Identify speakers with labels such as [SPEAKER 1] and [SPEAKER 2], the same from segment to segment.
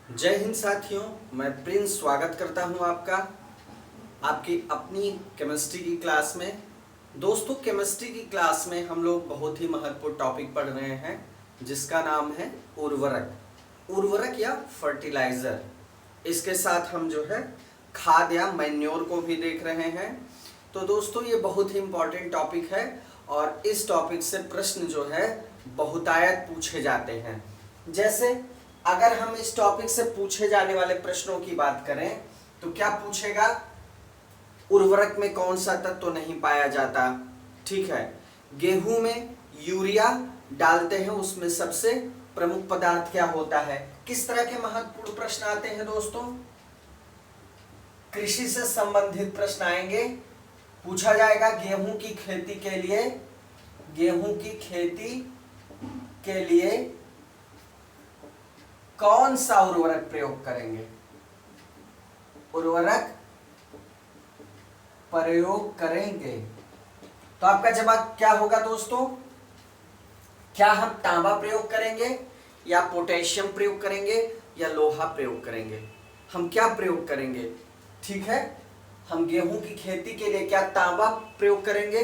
[SPEAKER 1] जय हिंद साथियों, मैं प्रिंस स्वागत करता हूं आपका आपकी अपनी केमिस्ट्री की क्लास में। दोस्तों, केमिस्ट्री की क्लास में हम लोग बहुत ही महत्वपूर्ण टॉपिक पढ़ रहे हैं जिसका नाम है उर्वरक या फर्टिलाइजर। इसके साथ हम जो है खाद या मैन्योर को भी देख रहे हैं। तो दोस्तों, ये बहुत ही इम्पोर्टेंट टॉपिक है और इस टॉपिक से प्रश्न जो है बहुतायत पूछे जाते हैं। जैसे अगर हम इस टॉपिक से पूछे जाने वाले प्रश्नों की बात करें तो क्या पूछेगा, उर्वरक में कौन सा तत्व तो नहीं पाया जाता। ठीक है, गेहूं में यूरिया डालते हैं, उसमें सबसे प्रमुख पदार्थ क्या होता है। किस तरह के महत्वपूर्ण प्रश्न आते हैं दोस्तों, कृषि से संबंधित प्रश्न आएंगे। पूछा जाएगा गेहूं की खेती के लिए कौन सा उर्वरक प्रयोग करेंगे। उर्वरक प्रयोग करेंगे तो आपका जवाब क्या होगा दोस्तों, क्या हम तांबा प्रयोग करेंगे या पोटेशियम प्रयोग करेंगे या लोहा प्रयोग करेंगे। हम क्या प्रयोग करेंगे, ठीक है, हम गेहूं की खेती के लिए क्या तांबा प्रयोग करेंगे,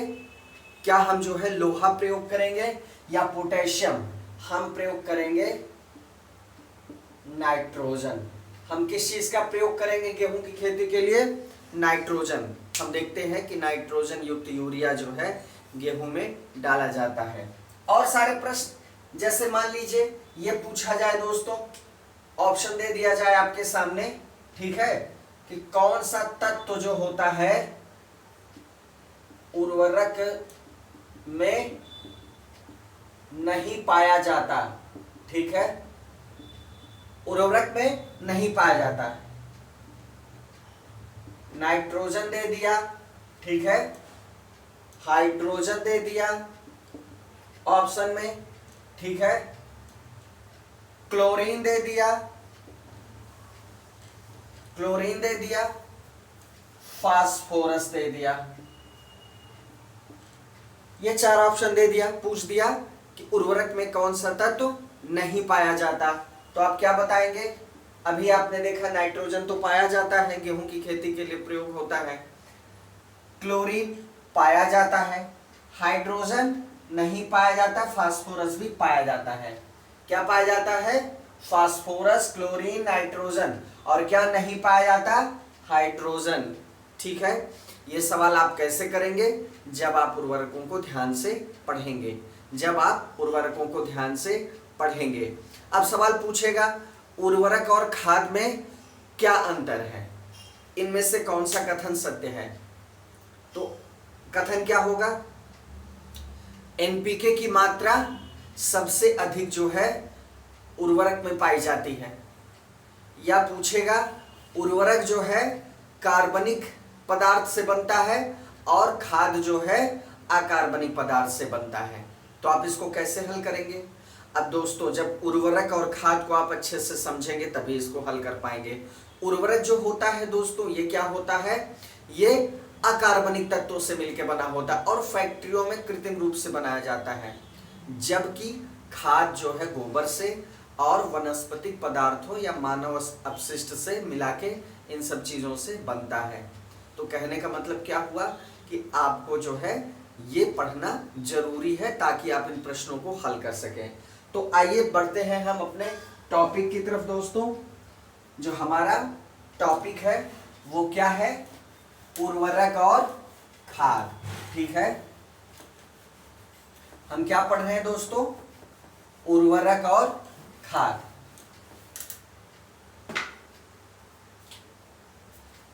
[SPEAKER 1] क्या हम जो है लोहा प्रयोग करेंगे या पोटेशियम। हम प्रयोग करेंगे नाइट्रोजन। हम किस चीज का प्रयोग करेंगे गेहूं की खेती के लिए, नाइट्रोजन। हम देखते हैं कि नाइट्रोजन युक्त यूरिया जो है गेहूं में डाला जाता है। और सारे प्रश्न जैसे मान लीजिए ये पूछा जाए दोस्तों, ऑप्शन दे दिया जाए आपके सामने, ठीक है, कि कौन सा तत्व जो होता है उर्वरक में नहीं पाया जाता। ठीक है, उर्वरक में नहीं पाया जाता। नाइट्रोजन दे दिया, ठीक है, हाइड्रोजन दे दिया ऑप्शन में, ठीक है, क्लोरीन दे दिया, फास्फोरस दे दिया। ये चार ऑप्शन दे दिया, पूछ दिया कि उर्वरक में कौन सा तत्व नहीं पाया जाता, तो आप क्या बताएंगे। अभी आपने देखा नाइट्रोजन तो पाया जाता है, गेहूं की खेती के लिए प्रयोग होता है। क्लोरीन पाया जाता है, हाइड्रोजन नहीं पाया जाता, फास्फोरस भी पाया जाता है। क्या पाया जाता है, फास्फोरस, क्लोरीन, नाइट्रोजन। और क्या नहीं पाया जाता, हाइड्रोजन। ठीक है, ये सवाल आप कैसे करेंगे, जब आप उर्वरकों को ध्यान से पढ़ेंगे। अब सवाल पूछेगा उर्वरक और खाद में क्या अंतर है, इनमें से कौन सा कथन सत्य है। तो कथन क्या होगा, एनपीके की मात्रा सबसे अधिक जो है उर्वरक में पाई जाती है। या पूछेगा उर्वरक जो है कार्बनिक पदार्थ से बनता है और खाद जो है अकार्बनिक पदार्थ से बनता है। तो आप इसको कैसे हल करेंगे। अब दोस्तों, जब उर्वरक और खाद को आप अच्छे से समझेंगे तभी इसको हल कर पाएंगे। उर्वरक जो होता है दोस्तों, ये क्या होता है, ये अकार्बनिक तत्वों से मिलकर बना होता है और फैक्ट्रियों में कृत्रिम रूप से बनाया जाता है। जबकि खाद जो है गोबर से और वनस्पतिक पदार्थों या मानव अपशिष्ट से मिला के इन सब चीजों से बनता है। तो कहने का मतलब क्या हुआ कि आपको जो है ये पढ़ना जरूरी है ताकि आप इन प्रश्नों को हल कर सकें। तो आइए बढ़ते हैं हम अपने टॉपिक की तरफ दोस्तों। जो हमारा टॉपिक है वो क्या है, उर्वरक और खाद। ठीक है, हम क्या पढ़ रहे हैं दोस्तों, उर्वरक और खाद।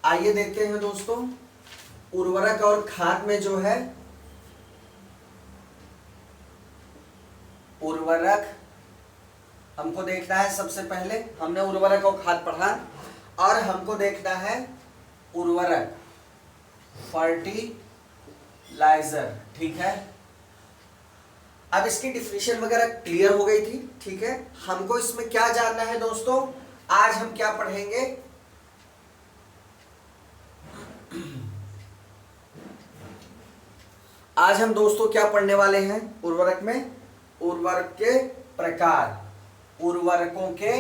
[SPEAKER 1] आइए देखते हैं दोस्तों, उर्वरक और खाद में जो है, उर्वरक हमको देखना है। सबसे पहले हमने उर्वरक और खाद पढ़ा और हमको देखना है उर्वरक, फर्टिलाइजर। ठीक है, अब इसकी डिफिनेशन वगैरह क्लियर हो गई थी। ठीक है, हमको इसमें क्या जानना है दोस्तों, आज हम क्या पढ़ेंगे, आज हम दोस्तों क्या पढ़ने वाले हैं उर्वरक में, उर्वरक के प्रकार, उर्वरकों के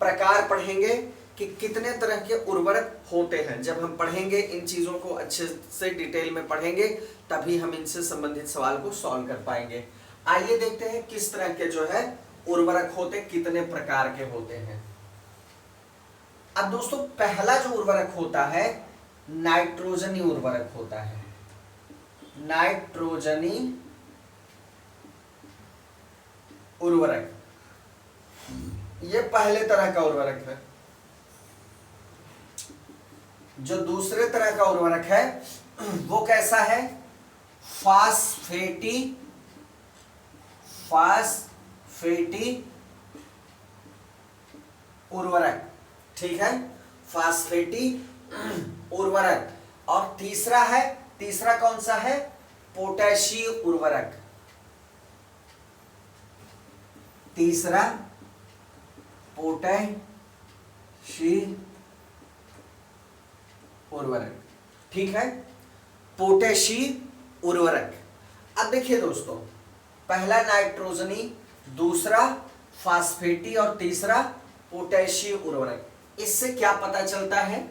[SPEAKER 1] प्रकार पढ़ेंगे कि कितने तरह के उर्वरक होते हैं। जब हम पढ़ेंगे इन चीजों को अच्छे से डिटेल में पढ़ेंगे तभी हम इनसे संबंधित सवाल को सॉल्व कर पाएंगे। आइए देखते हैं किस तरह के जो है उर्वरक होते, कितने प्रकार के होते हैं। अब दोस्तों पहला जो उर्वरक होता है नाइट्रोजनी उर्वरक होता है। नाइट्रोजनी उर्वरक ये पहले तरह का उर्वरक है। जो दूसरे तरह का उर्वरक है वो कैसा है? फास्फेटी उर्वरक, ठीक है, फास्फेटी उर्वरक। और तीसरा कौन सा है? पोटैशिय उर्वरक। तीसरा पोटैशिय उर्वरक, ठीक है, पोटैशिय उर्वरक। अब देखिए दोस्तों, पहला नाइट्रोजनी, दूसरा फास्फेटी और तीसरा पोटैशिय उर्वरक। इससे क्या पता चलता है?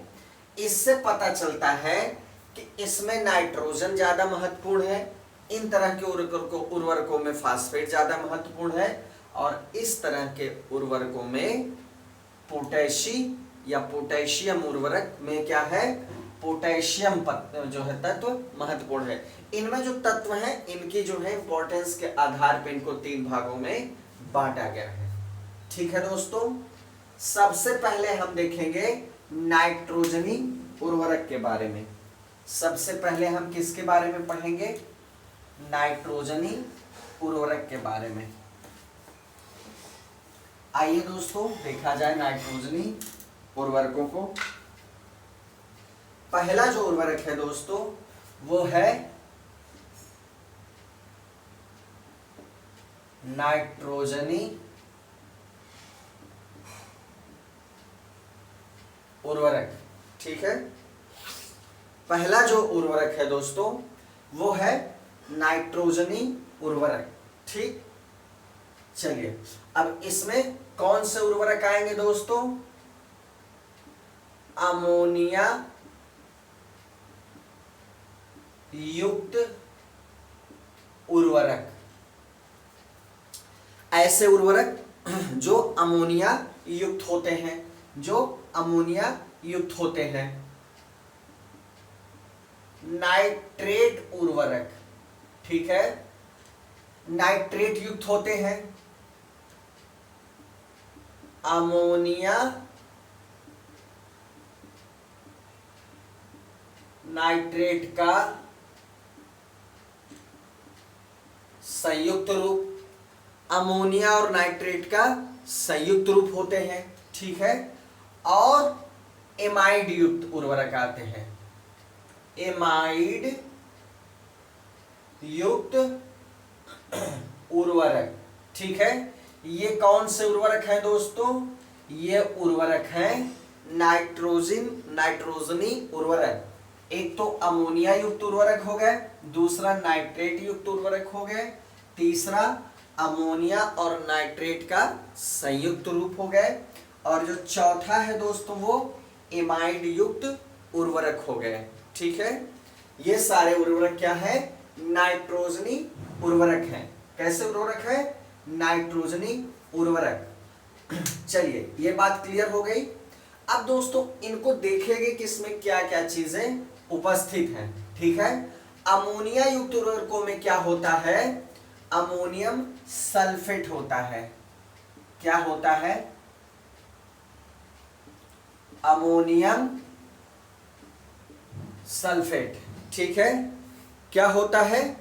[SPEAKER 1] इससे पता चलता है कि इसमें नाइट्रोजन ज्यादा महत्वपूर्ण है, इन तरह के उर्वरकों में फास्फेट ज्यादा महत्वपूर्ण है, और इस तरह के उर्वरकों में पोटैशियम उर्वरक में क्या है? पोटैशियम जो है तत्व महत्वपूर्ण है। इनमें जो तत्व हैं इनकी जो है इंपॉर्टेंस के आधार पर इनको 3 भागों में बांटा गया है। ठीक है दोस्तों, सबसे पहले हम देखेंगे नाइट्रोजनी उर्वरक के बारे में। सबसे पहले हम किसके बारे में पढ़ेंगे? नाइट्रोजनी उर्वरक के बारे में। आइए दोस्तों देखा जाए नाइट्रोजनी उर्वरकों को। पहला जो उर्वरक है दोस्तों वो है नाइट्रोजनी उर्वरक, ठीक है। पहला जो उर्वरक है दोस्तों वो है नाइट्रोजनी उर्वरक, ठीक। चलिए अब इसमें कौन से उर्वरक आएंगे दोस्तों? अमोनिया युक्त उर्वरक। ऐसे उर्वरक जो अमोनिया युक्त होते हैं, नाइट्रेट उर्वरक, ठीक है, नाइट्रेट युक्त होते हैं। अमोनिया नाइट्रेट का संयुक्त रूप, अमोनिया और नाइट्रेट का संयुक्त रूप होते हैं, ठीक है। और एमाइड युक्त उर्वरक आते हैं, एमाइड युक्त उर्वरक, ठीक है। ये कौन से उर्वरक हैं दोस्तों? ये उर्वरक हैं नाइट्रोजनी उर्वरक। एक तो अमोनिया युक्त उर्वरक हो गए, दूसरा नाइट्रेट युक्त उर्वरक हो गए, तीसरा अमोनिया और नाइट्रेट का संयुक्त रूप हो गए, और जो चौथा है दोस्तों वो एमाइड युक्त उर्वरक हो गए, ठीक है। ये सारे उर्वरक क्या है? नाइट्रोजनी उर्वरक हैं। कैसे उर्वरक है? नाइट्रोजनी उर्वरक। चलिए ये बात क्लियर हो गई। अब दोस्तों इनको देखेंगे कि इसमें क्या क्या चीजें उपस्थित हैं, ठीक है। अमोनिया युक्त उर्वरकों में क्या होता है? अमोनियम सल्फेट होता है। क्या होता है? अमोनियम सल्फेट, ठीक है। क्या होता है?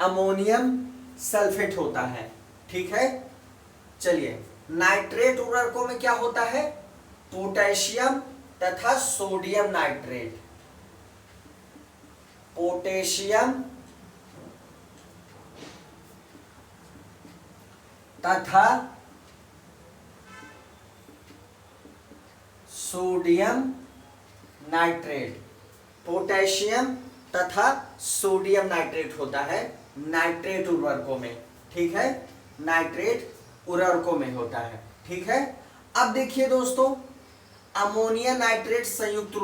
[SPEAKER 1] अमोनियम सल्फेट होता है, ठीक है। चलिए नाइट्रेट उर्वरकों में क्या होता है? पोटेशियम तथा सोडियम नाइट्रेट, पोटेशियम तथा सोडियम नाइट्रेट, पोटेशियम तथा सोडियम नाइट्रेट होता है नाइट्रेट उर्वरकों में, ठीक है। नाइट्रेट उर्वरकों में होता है, ठीक है। अब देखिए दोस्तों, अमोनिया नाइट्रेट संयुक्त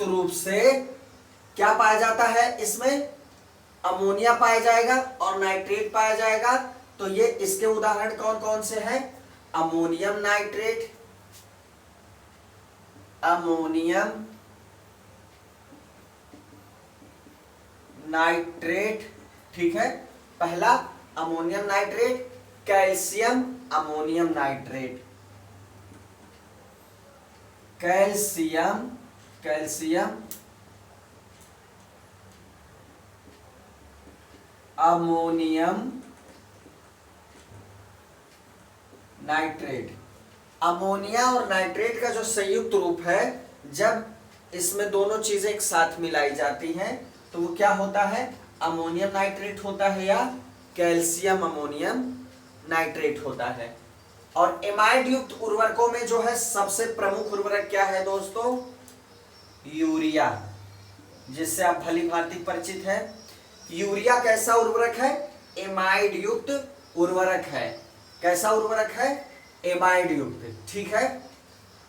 [SPEAKER 1] रूप से क्या पाया जाता है, इसमें अमोनिया पाया जाएगा और नाइट्रेट पाया जाएगा। तो ये इसके उदाहरण कौन कौन से हैं? अमोनियम नाइट्रेट, ठीक है। पहला ammonium nitrate, calcium ammonium nitrate, calcium ammonium nitrate. Ammonia और नाइट्रेट का जो संयुक्त रूप है, जब इसमें दोनों चीजें एक साथ मिलाई जाती हैं तो वो क्या होता है? अमोनियम नाइट्रेट होता है या कैल्शियम अमोनियम नाइट्रेट होता है। और एमाइड युक्त उर्वरकों में जो है सबसे प्रमुख उर्वरक क्या है दोस्तों? यूरिया, जिससे आप भली भांति परिचित हैं। यूरिया कैसा उर्वरक है? एमाइड युक्त उर्वरक है। कैसा उर्वरक है? एमाइड युक्त, ठीक है।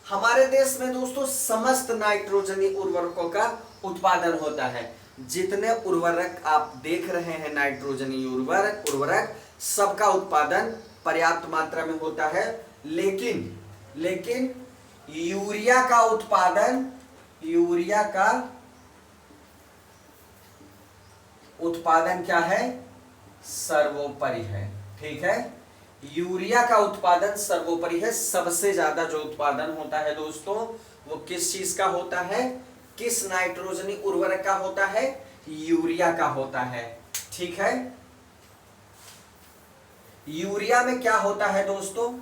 [SPEAKER 1] हमारे देश में दोस्तों समस्त नाइट्रोजनी उर्वरकों का उत्पादन होता है। जितने उर्वरक आप देख रहे हैं नाइट्रोजनी उर्वरक सबका उत्पादन पर्याप्त मात्रा में होता है, लेकिन यूरिया का उत्पादन क्या है? सर्वोपरि है, ठीक है। यूरिया का उत्पादन सर्वोपरि है। सबसे ज्यादा जो उत्पादन होता है दोस्तों वो किस चीज का होता है? किस नाइट्रोजनी उर्वरक का होता है? यूरिया का होता है, ठीक है। यूरिया में क्या होता है दोस्तों?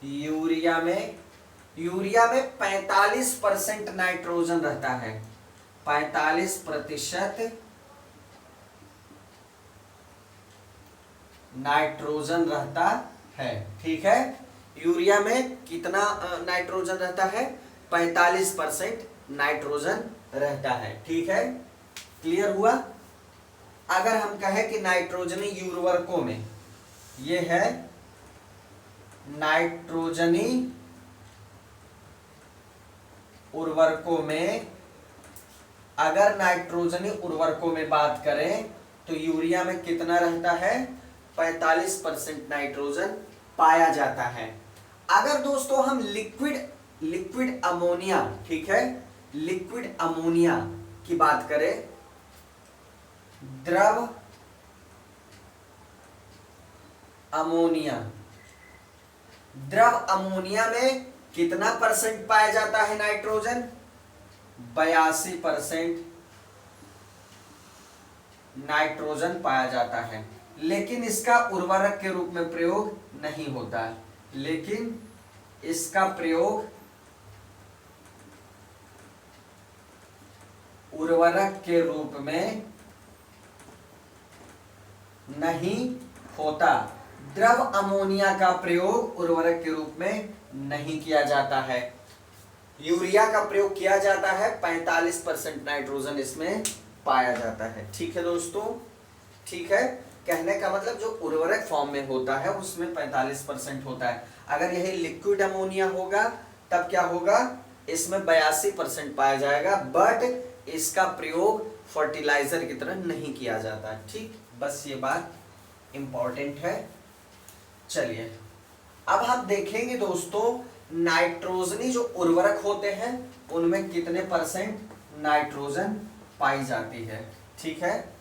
[SPEAKER 1] यूरिया में 45% नाइट्रोजन रहता है। 45% नाइट्रोजन रहता है, ठीक है। यूरिया में कितना नाइट्रोजन रहता है? 45% नाइट्रोजन रहता है, ठीक है। क्लियर हुआ? अगर हम कहें कि नाइट्रोजनी उर्वरकों में, ये है नाइट्रोजनी उर्वरकों में, अगर नाइट्रोजनी उर्वरकों में बात करें तो यूरिया में कितना रहता है? 45% नाइट्रोजन पाया जाता है। अगर दोस्तों हम लिक्विड अमोनिया, ठीक है, लिक्विड अमोनिया की बात करें, द्रव अमोनिया में कितना परसेंट पाया जाता है नाइट्रोजन? 82% नाइट्रोजन पाया जाता है। लेकिन इसका उर्वरक के रूप में प्रयोग नहीं होता है, लेकिन इसका प्रयोग उर्वरक के रूप में नहीं होता। द्रव अमोनिया का प्रयोग उर्वरक के रूप में नहीं किया जाता है। यूरिया का प्रयोग किया जाता है, 45% नाइट्रोजन इसमें पाया जाता है, ठीक है दोस्तों, ठीक है। कहने का मतलब जो उर्वरक फॉर्म में होता है उसमें 45% होता है। अगर यही लिक्विड अमोनिया होगा तब क्या होगा? इसमें 82% पाया जाएगा, बट इसका प्रयोग फर्टिलाइजर की तरह नहीं किया जाता, ठीक। बस ये बात इंपॉर्टेंट है। चलिए अब हम देखेंगे दोस्तों नाइट्रोजनी जो उर्वरक होते हैं उनमें कितने परसेंट नाइट्रोजन पाई जाती है, ठीक है।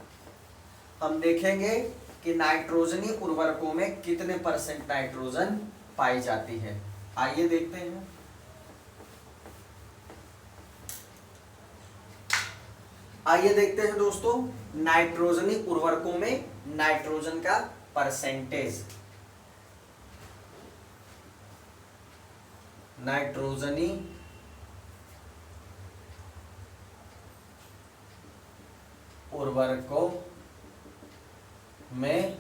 [SPEAKER 1] हम देखेंगे कि नाइट्रोजनी उर्वरकों में कितने परसेंट नाइट्रोजन पाई जाती है। आइए देखते हैं। आइए देखते हैं दोस्तों नाइट्रोजनी उर्वरकों में नाइट्रोजन का परसेंटेज। नाइट्रोजनी उर्वरकों में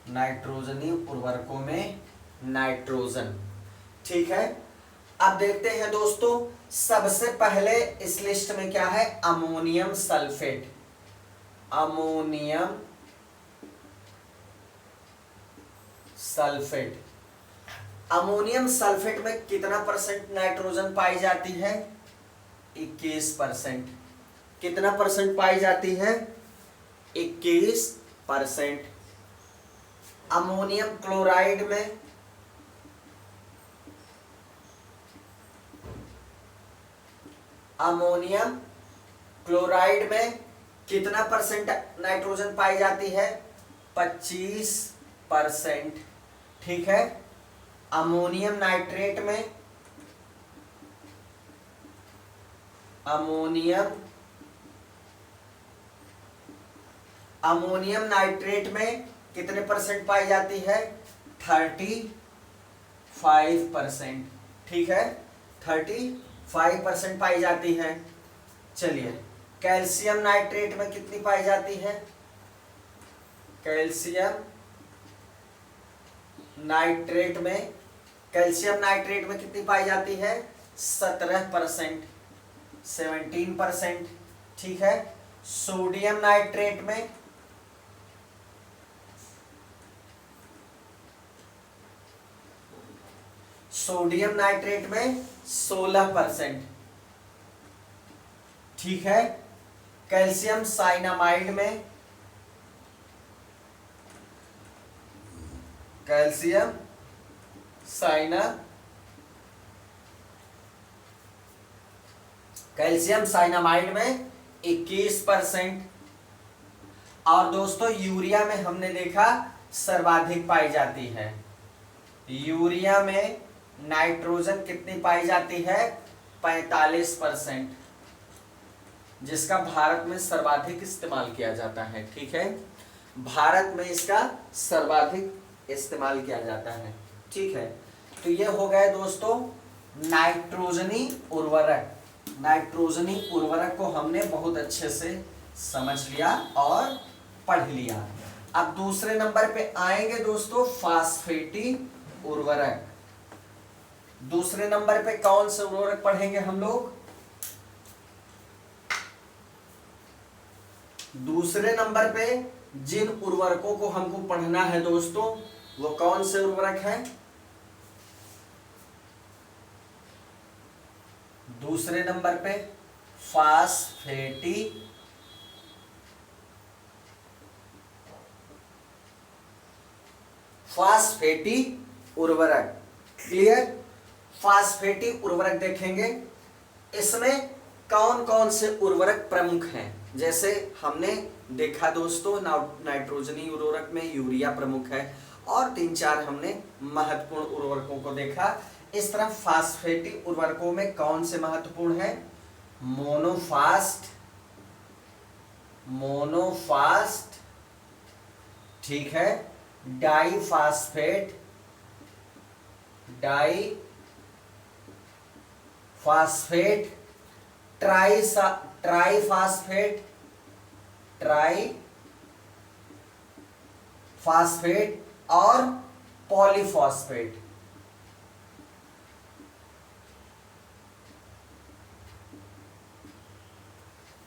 [SPEAKER 1] नाइट्रोजनी उर्वरकों में नाइट्रोजन, ठीक है। अब देखते हैं दोस्तों सबसे पहले इस लिस्ट में क्या है, ammonium sulphate. Ammonium sulphate, ammonium sulphate में कितना परसेंट नाइट्रोजन पाई जाती है, 21%। कितना परसेंट पाई जाती है, 21%। अमोनियम क्लोराइड में अमोनियम क्लोराइड में कितना परसेंट नाइट्रोजन पाई जाती है, 25%। ठीक है। अमोनियम नाइट्रेट में अमोनियम नाइट्रेट में कितने परसेंट पाई जाती है, 35%। ठीक है, 35% पाई जाती है। चलिए, कैल्शियम नाइट्रेट में कितनी पाई जाती है, कैल्शियम नाइट्रेट में कितनी पाई जाती है, 17%, 17%। ठीक है। सोडियम नाइट्रेट में सोडियम नाइट्रेट में 16%। ठीक है। कैल्शियम साइनामाइड में कैल्शियम साइनामाइड में 21%। और दोस्तों यूरिया में हमने देखा सर्वाधिक पाई जाती है। यूरिया में नाइट्रोजन कितनी पाई जाती है, 45%, जिसका भारत में सर्वाधिक इस्तेमाल किया जाता है। ठीक है, भारत में इसका सर्वाधिक इस्तेमाल किया जाता है। ठीक है, तो ये हो गए दोस्तों नाइट्रोजनी उर्वरक। नाइट्रोजनी उर्वरक को हमने बहुत अच्छे से समझ लिया और पढ़ लिया। अब दूसरे नंबर पे आएंगे दोस्तों फास्फेटी उर्वरक। दूसरे नंबर पे कौन से उर्वरक पढ़ेंगे हम लोग, दूसरे नंबर पे जिन उर्वरकों को हमको पढ़ना है दोस्तों वो कौन से उर्वरक है, दूसरे नंबर पे फास्फेटी उर्वरक। क्लियर। फास्फेटी उर्वरक देखेंगे, इसमें कौन कौन से उर्वरक प्रमुख हैं। जैसे हमने देखा दोस्तों नाइट्रोजनी उर्वरक में यूरिया प्रमुख है और 3-4 हमने महत्वपूर्ण उर्वरकों को देखा। इस तरह फास्फेटी उर्वरकों में कौन से महत्वपूर्ण है, मोनोफास्ट, ठीक है, डाईफास्फेट, ट्राईफास्फेट और पॉलीफॉस्फेट।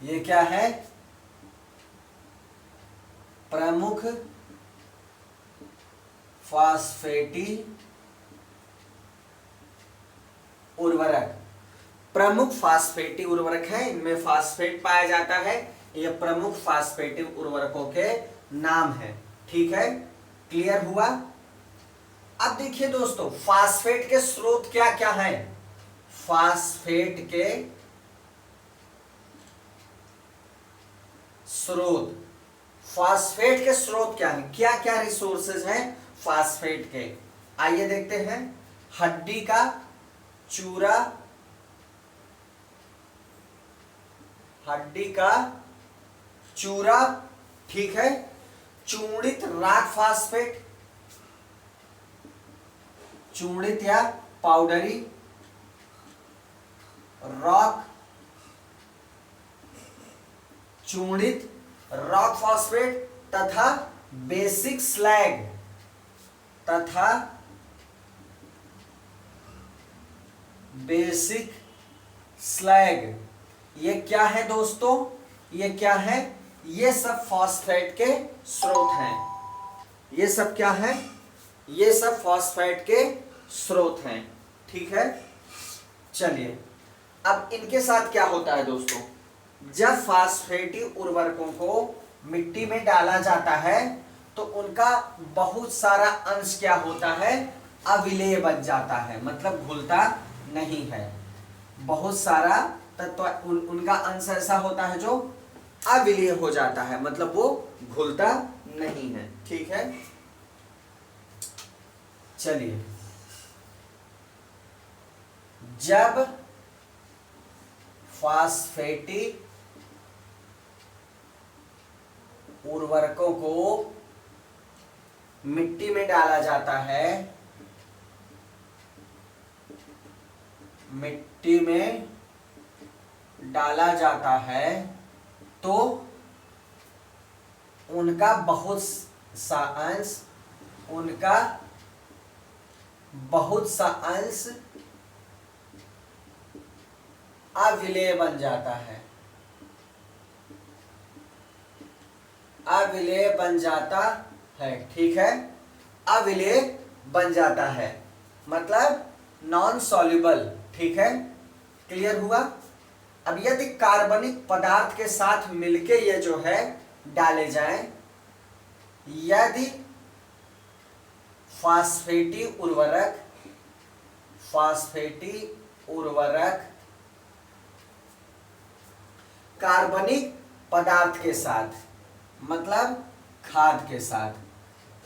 [SPEAKER 1] ये क्या है, प्रमुख फास्फेटी उर्वरक। प्रमुख फास्फेटी उर्वरक है, इनमें फास्फेट पाया जाता है। ये प्रमुख फास्फेटी उर्वरकों के नाम है। ठीक है, क्लियर हुआ। अब देखिए दोस्तों फास्फेट के स्रोत क्या क्या है। फास्फेट के स्रोत क्या है, क्या क्या रिसोर्सेज हैं फास्फेट के, आइए देखते हैं। हड्डी का चूरा, ठीक है, चूर्णित रॉक फास्फेट, चूर्णित या पाउडरी रॉक, चूर्णित रॉक फास्फेट तथा बेसिक स्लैग स्लैग। ये क्या है दोस्तों, ये क्या है, ये सब फॉस्फेट के स्रोत हैं। ये सब क्या है, ये सब फॉस्फेट के स्रोत हैं। ठीक है, चलिए अब इनके साथ क्या होता है दोस्तों, जब फास्फेटी उर्वरकों को मिट्टी में डाला जाता है तो उनका बहुत सारा अंश क्या होता है, अविलेय बन जाता है, मतलब घुलता नहीं है। बहुत सारा तत्व उनका अंश ऐसा होता है जो अविलेय हो जाता है, मतलब वो घुलता नहीं है। ठीक है, चलिए जब फास्फेटी उर्वरकों को मिट्टी में डाला जाता है, मिट्टी में डाला जाता है तो उनका बहुत सा अंश, उनका बहुत सा अंश अविलेय बन जाता है, अविलेय बन जाता है। ठीक है, अविलेय बन जाता है मतलब नॉन सॉल्युबल। ठीक है, क्लियर हुआ। अब यदि कार्बनिक पदार्थ के साथ मिलके ये जो है डाले जाएं, यदि फास्फेटी उर्वरक, फास्फेटी उर्वरक कार्बनिक पदार्थ के साथ, मतलब खाद के साथ,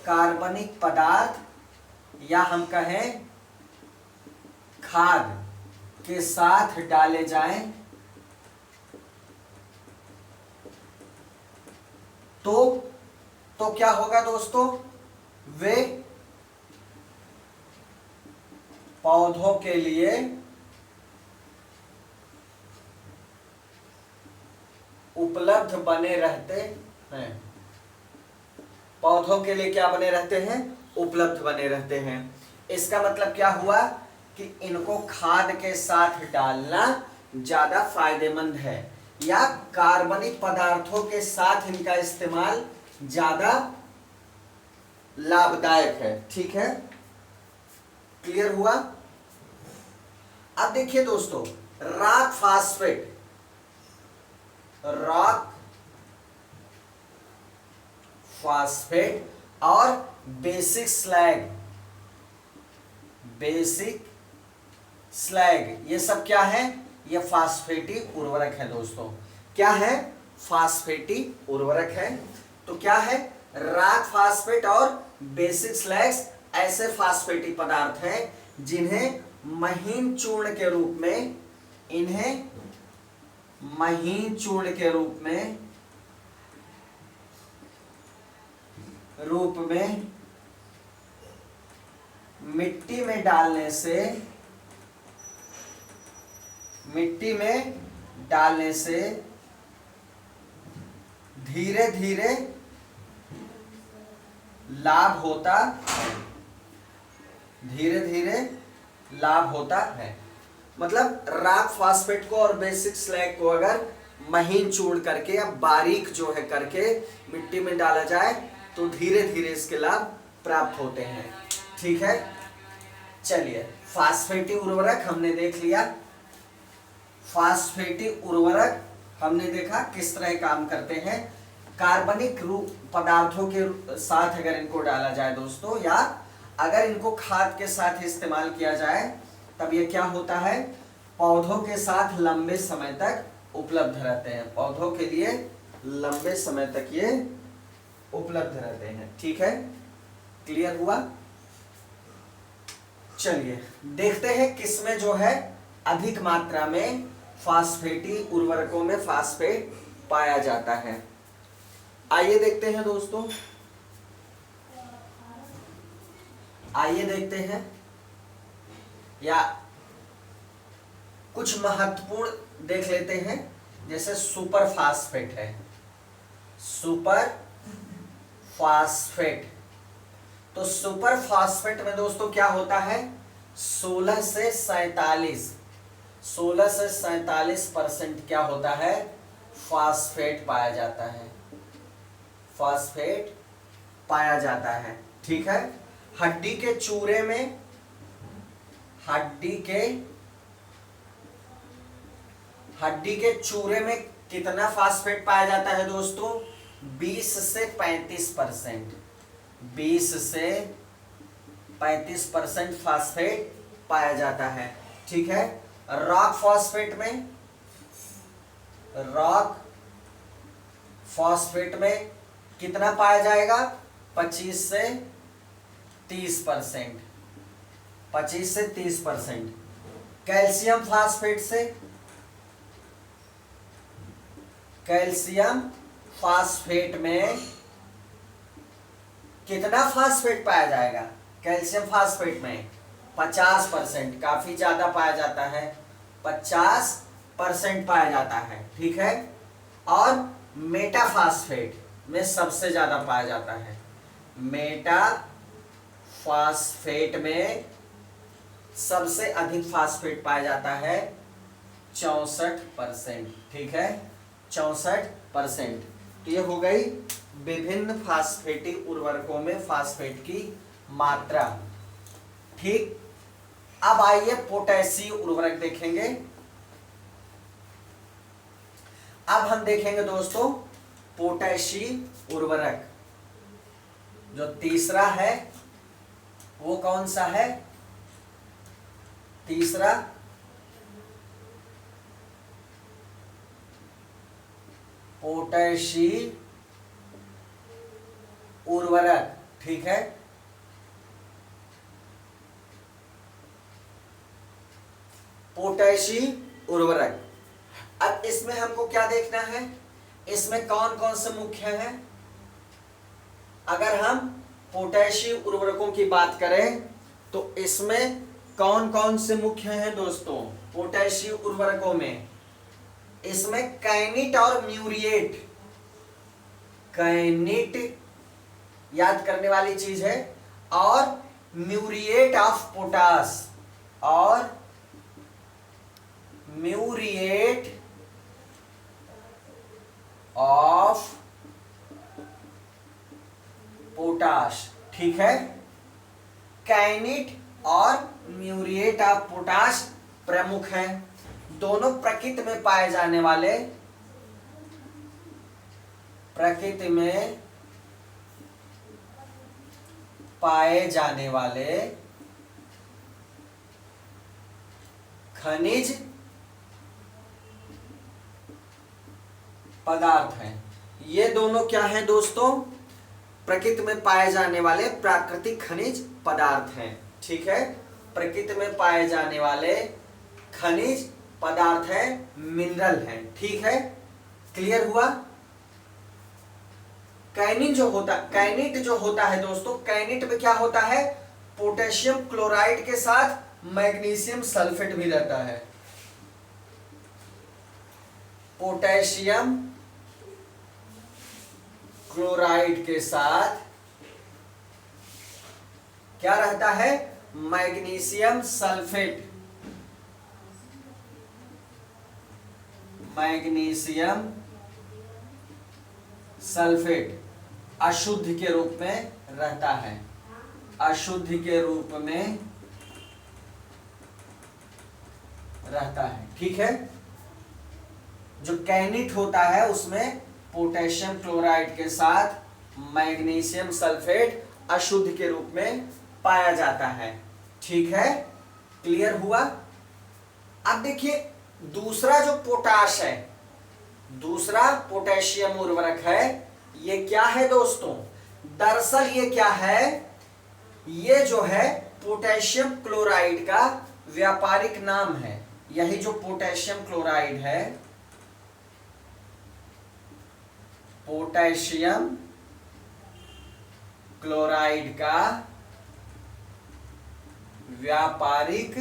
[SPEAKER 1] कार्बनिक पदार्थ या हम कहें खाद के साथ डाले जाएं तो क्या होगा दोस्तों, वे पौधों के लिए उपलब्ध बने रहते हैं। पौधों के लिए क्या बने रहते हैं, उपलब्ध बने रहते हैं। इसका मतलब क्या हुआ कि इनको खाद के साथ डालना ज्यादा फायदेमंद है, या कार्बनिक पदार्थों के साथ इनका इस्तेमाल ज्यादा लाभदायक है। ठीक है, क्लियर हुआ। अब देखिए दोस्तों, रॉक फास्फेट, रॉक फास्फेट और बेसिक स्लैग, बेसिक स्लैग, ये सब क्या है, ये फास्फेटी उर्वरक है दोस्तों। क्या है, फास्फेटी उर्वरक है। तो क्या है, रॉक फास्फेट और बेसिक स्लैग्स ऐसे फास्फेटी पदार्थ हैं जिन्हें महीन चूर्ण के रूप में, इन्हें महीन चूर्ण के रूप में मिट्टी में डालने से, मिट्टी में डालने से धीरे धीरे लाभ होता है, धीरे धीरे लाभ होता है। मतलब रॉक फास्फेट को और बेसिक स्लैग को अगर महीन चूर्ण करके या बारीक जो है करके मिट्टी में डाला जाए तो धीरे धीरे इसके लाभ प्राप्त होते हैं। ठीक है, चलिए फास्फेटी उर्वरक हमने देख लिया। फास्फेटी उर्वरक हमने देखा किस तरह काम करते हैं। कार्बनिक रूप पदार्थों के साथ अगर इनको डाला जाए दोस्तों, या अगर इनको खाद के साथ इस्तेमाल किया जाए तब ये क्या होता है, पौधों के साथ लंबे समय तक उपलब्ध रहते हैं, पौधों के लिए लंबे समय तक ये उपलब्ध रहते हैं। ठीक है, क्लियर हुआ। चलिए देखते हैं किसमें जो है अधिक मात्रा में फास्फेटी उर्वरकों में फास्फेट पाया जाता है। आइए देखते हैं दोस्तों, आइए देखते हैं, या कुछ महत्वपूर्ण देख लेते हैं। जैसे सुपर फास्फेट है, सुपर फास्फेट। तो सुपर फास्फेट में दोस्तों क्या होता है, 16 से 47, 16 से 47% क्या होता है, फास्फेट पाया जाता है, फास्फेट पाया जाता है। ठीक है। हड्डी के चूरे में, हड्डी के चूरे में कितना फास्फेट पाया जाता है दोस्तों, 20 से 35%, 20 से 35% फास्फेट पाया जाता है। ठीक है। रॉक फॉस्फेट में कितना पाया जाएगा, 25 से 30%, 25 से 30%। कैल्शियम फास्फेट में कितना फास्फेट पाया जाएगा, कैल्शियम फास्फेट में 50%, काफी ज्यादा पाया जाता है, 50% पाया जाता है। ठीक है। और मेटाफास्फेट में सबसे ज्यादा पाया जाता है, मेटाफास्फेट में सबसे अधिक फास्फेट पाया जाता है, 64%। ठीक है, 64%। तो ये हो गई विभिन्न फास्फेटी उर्वरकों में फास्फेट की मात्रा। ठीक। अब आइए पोटेशियम उर्वरक देखेंगे। अब हम देखेंगे दोस्तों पोटेशियम उर्वरक। जो तीसरा है वो कौन सा है, तीसरा पोटेशियम उर्वरक। ठीक है। पोटेशियम उर्वरक। अब इसमें हमको क्या देखना है, इसमें कौन कौन से मुख्य हैं। अगर हम पोटेशियम उर्वरकों की बात करें तो इसमें कौन कौन से मुख्य हैं दोस्तों पोटेशियम उर्वरकों में। इसमें कैनिट और म्यूरिएट, कैनिट याद करने वाली चीज है, और म्यूरिएट ऑफ पोटास, और म्यूरिएट ऑफ पोटाश। ठीक है। कैनिट और म्यूरिएट ऑफ पोटाश प्रमुख हैं। दोनों प्रकृति में पाए जाने वाले, प्रकृति में पाए जाने वाले खनिज पदार्थ हैं। ये दोनों क्या हैं दोस्तों, प्रकृति में पाए जाने वाले प्राकृतिक खनिज पदार्थ हैं। ठीक है। प्रकृति में पाए जाने वाले खनिज पदार्थ है, मिनरल है। ठीक है। क्लियर हुआ। कैनिट जो होता है दोस्तों, कैनिट में क्या होता है, पोटेशियम क्लोराइड के साथ मैग्नीशियम सल्फेट भी रहता है। पोटेशियम क्लोराइड के साथ क्या रहता है, मैग्नीशियम सल्फेट, मैग्नीशियम सल्फेट अशुद्ध के रूप में रहता है, अशुद्ध के रूप में रहता है। ठीक है। जो कैनिट होता है उसमें पोटेशियम क्लोराइड के साथ मैग्नीशियम सल्फेट अशुद्ध के रूप में पाया जाता है। ठीक है। क्लियर हुआ। अब देखिए दूसरा जो पोटाश है, दूसरा पोटेशियम उर्वरक है, ये क्या है दोस्तों, दरअसल ये क्या है, ये जो है पोटेशियम क्लोराइड का व्यापारिक नाम है। यही जो पोटेशियम क्लोराइड है, पोटेशियम क्लोराइड का व्यापारिक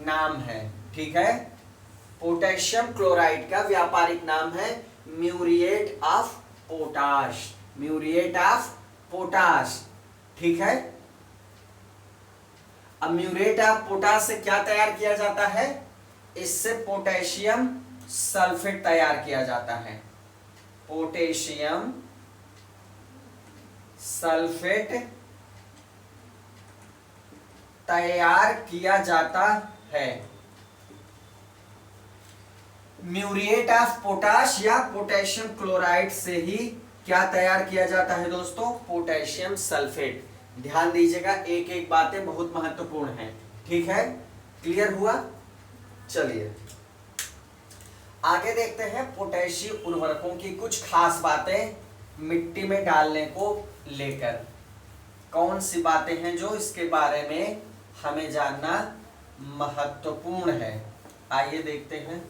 [SPEAKER 1] नाम है। ठीक है। पोटेशियम क्लोराइड का व्यापारिक नाम है muriate of potash, muriate of potash. ठीक है। अब म्यूरेट ऑफ पोटाश से क्या तैयार किया जाता है, इससे पोटेशियम सल्फेट तैयार किया जाता है। पोटेशियम सल्फेट तैयार किया जाता है। म्यूरिएट ऑफ पोटाश या पोटेशियम क्लोराइड से ही क्या तैयार किया जाता है दोस्तों? Potassium sulphate. ध्यान दीजिएगा, एक एक बातें बहुत महत्वपूर्ण हैं। ठीक है, क्लियर हुआ? चलिए आगे देखते हैं पोटेशियम उर्वरकों की कुछ खास बातें मिट्टी में डालने को लेकर। कौन सी बातें हैं जो इसके बारे में हमें जानना महत्वपूर्ण है? आइए देखते हैं।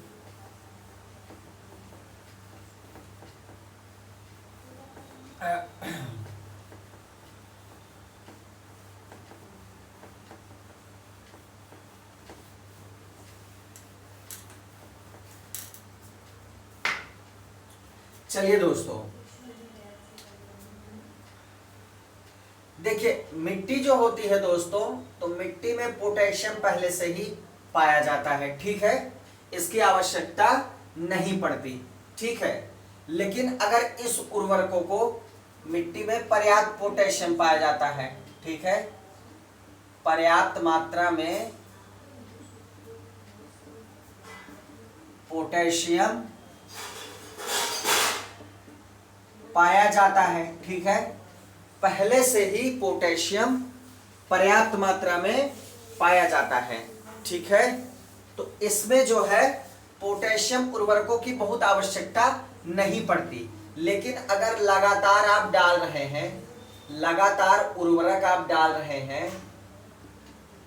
[SPEAKER 1] चलिए दोस्तों, देखिए मिट्टी जो होती है दोस्तों, तो मिट्टी में पोटेशियम पहले से ही पाया जाता है। ठीक है, इसकी आवश्यकता नहीं पड़ती। ठीक है, लेकिन अगर इस उर्वरकों को मिट्टी में पर्याप्त पोटेशियम पाया जाता है, ठीक है, पर्याप्त मात्रा में पोटेशियम पाया जाता है, ठीक है, पहले से ही पोटेशियम पर्याप्त मात्रा में पाया जाता है, ठीक है, तो इसमें जो है पोटेशियम उर्वरकों की बहुत आवश्यकता नहीं पड़ती। लेकिन अगर लगातार आप डाल रहे हैं, लगातार उर्वरक आप डाल रहे हैं,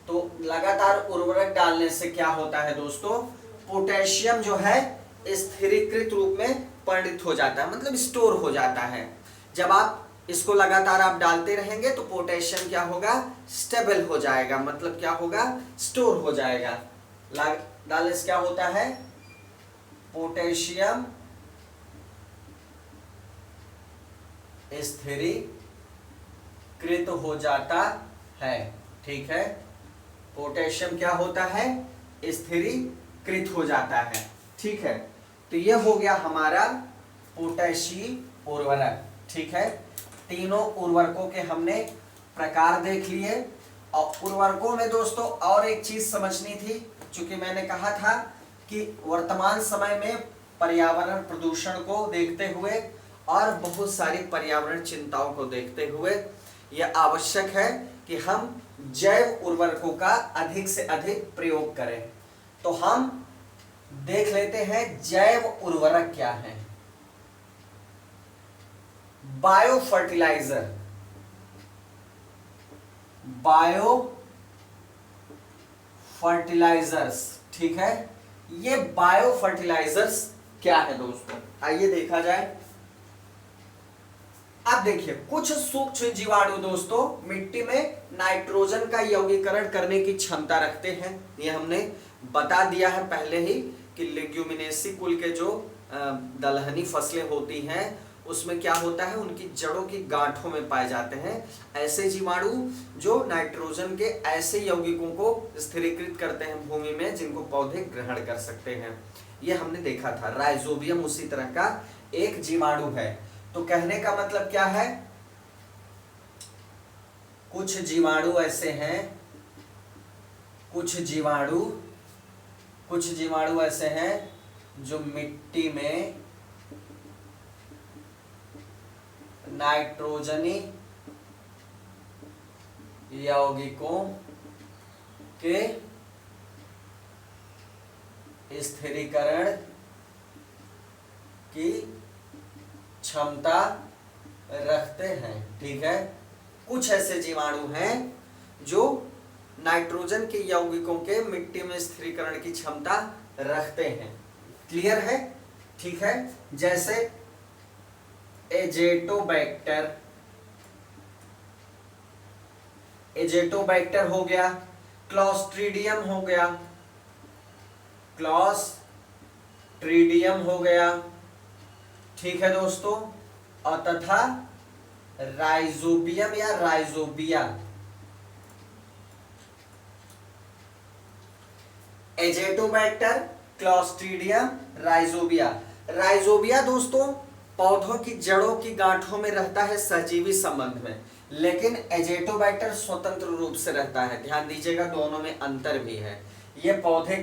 [SPEAKER 1] तो लगातार उर्वरक डालने से क्या होता है दोस्तों? पोटेशियम जो है स्थिरीकृत रूप में परिणत हो जाता है, मतलब स्टोर हो जाता है। जब आप इसको लगातार आप डालते रहेंगे तो पोटेशियम क्या होगा? स्टेबल हो जाएगा, मतलब क्या होगा? स्टोर हो जाएगा। डालने से क्या होता है? पोटेशियम स्थिरीकृत हो जाता है, ठीक है, पोटेशियम क्या होता है? स्थिरीकृत हो जाता है, ठीक है। तो यह हो गया हमारा पोटेशियम उर्वरक, ठीक है। तीनों उर्वरकों के हमने प्रकार देख लिए। और उर्वरकों में दोस्तों और एक चीज समझनी थी, चूंकि मैंने कहा था कि वर्तमान समय में पर्यावरण प्रदूषण को देखते हुए और बहुत सारी पर्यावरण चिंताओं को देखते हुए यह आवश्यक है कि हम जैव उर्वरकों का अधिक से अधिक प्रयोग करें। तो हम देख लेते हैं जैव उर्वरक क्या है। बायो फर्टिलाइजर, बायो फर्टिलाइजर्स, ठीक है। ये बायो फर्टिलाइजर्स क्या है दोस्तों? आइए देखा जाए। अब देखिए, कुछ सूक्ष्म जीवाणु दोस्तों मिट्टी में नाइट्रोजन का यौगीकरण करने की क्षमता रखते हैं। ये हमने बता दिया है पहले ही कि लेग्यूमिनेसी कुल के जो दलहनी फसलें होती हैं उसमें क्या होता है, उनकी जड़ों की गांठों में पाए जाते हैं ऐसे जीवाणु जो नाइट्रोजन के ऐसे यौगिकों को स्थिरीकृत करते हैं भूमि में जिनको पौधे ग्रहण कर सकते हैं। ये हमने देखा था। राइजोबियम उसी तरह का एक जीवाणु है। तो कहने का मतलब क्या है, कुछ जीवाणु ऐसे हैं, कुछ जीवाणु ऐसे हैं जो मिट्टी में नाइट्रोजनी यौगिकों के स्थिरीकरण की क्षमता रखते हैं, ठीक है। कुछ ऐसे जीवाणु हैं जो नाइट्रोजन के यौगिकों के मिट्टी में स्थिरीकरण की क्षमता रखते हैं। क्लियर है? ठीक है। जैसे एजेटोबैक्टर हो गया, क्लॉस्ट्रीडियम हो गया, ठीक है दोस्तों, और तथा राइजोबियम या rhizobia, Azotobacter, Clostridium, rhizobia. Rhizobia दोस्तों पौधों की जड़ों की गांठों में रहता है सहजीवी संबंध में, लेकिन एजेटोबैक्टर स्वतंत्र रूप से रहता है। ध्यान दीजिएगा दोनों में अंतर भी है। ये पौधे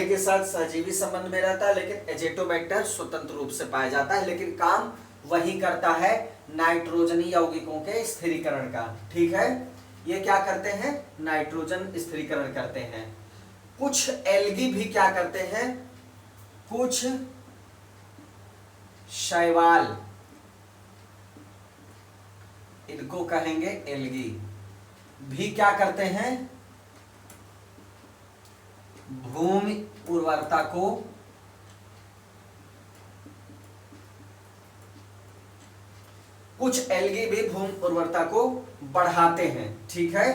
[SPEAKER 1] के साथ सहजीवी संबंध में रहता है, लेकिन एजेटोबैक्टर स्वतंत्र रूप से पाया जाता है, लेकिन काम वही करता है नाइट्रोजनी यौगिकों के स्थिरीकरण का। ठीक है, ये क्या करते हैं? नाइट्रोजन स्थिरीकरण करते हैं। कुछ एल्गी भी क्या करते हैं? कुछ शैवाल, इनको कहेंगे एल्गी, भी क्या करते हैं? भूमि उर्वरता को कुछ एल्गी भी भूमि उर्वरता को बढ़ाते हैं। ठीक है,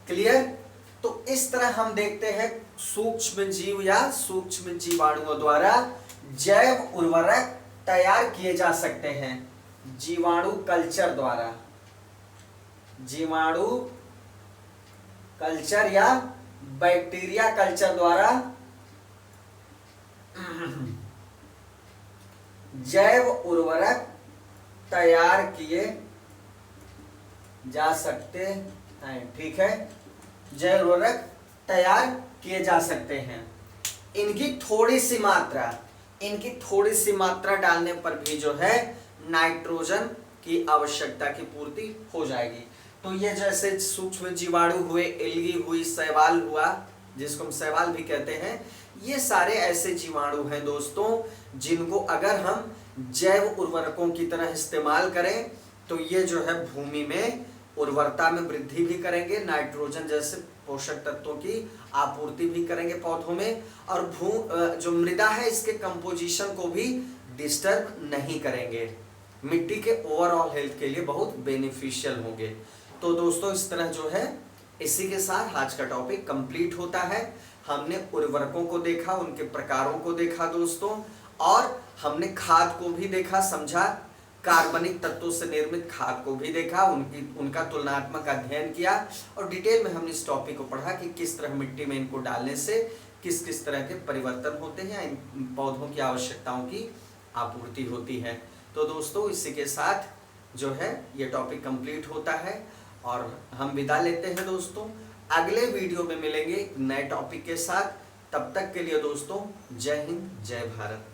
[SPEAKER 1] क्लियर? तो इस तरह हम देखते हैं सूक्ष्म जीव या सूक्ष्म जीवाणुओं द्वारा जैव उर्वरक तैयार किए जा सकते हैं। जीवाणु कल्चर द्वारा, जीवाणु कल्चर या बैक्टीरिया कल्चर द्वारा जैव उर्वरक तैयार किए जा सकते हैं। ठीक है, जैव उर्वरक तैयार किए जा सकते हैं। इनकी थोड़ी सी मात्रा डालने पर भी जो है नाइट्रोजन की आवश्यकता की पूर्ति हो जाएगी। तो ये जैसे सूक्ष्म जीवाणु हुए, एल्गी हुई, शैवाल हुआ, जिसको हम शैवाल भी कहते हैं, ये सारे ऐसे जीवाणु हैं दोस्तों जिनको अगर हम जैव उर्वरकों की तरह इस्तेमाल करें तो ये जो है भूमि में उर्वरता में वृद्धि भी करेंगे, नाइट्रोजन जैसे पोषक तत्वों की आपूर्ति भी करेंगे पौधों में, और जो मृदा है इसके कंपोजिशन को भी डिस्टर्ब नहीं करेंगे, मिट्टी के ओवरऑल हेल्थ के लिए बहुत बेनिफिशियल होंगे। तो दोस्तों इस तरह जो है, इसी के साथ आज का टॉपिक कंप्लीट होता है। हमने उर्वरकों को देखा, उनके प्रकारों को देखा दोस्तों, और हमने खाद को भी देखा, समझा, कार्बनिक तत्वों से निर्मित खाद को भी देखा, उनका तुलनात्मक अध्ययन किया, और डिटेल में हमने इस टॉपिक को पढ़ा कि किस तरह मिट्टी में इनको डालने से किस किस तरह के परिवर्तन होते हैं, इन पौधों की आवश्यकताओं की आपूर्ति होती है। तो दोस्तों इसी के साथ जो है ये टॉपिक कंप्लीट होता है और हम विदा लेते हैं दोस्तों। अगले वीडियो में मिलेंगे नए टॉपिक के साथ। तब तक के लिए दोस्तों जय हिंद, जय भारत।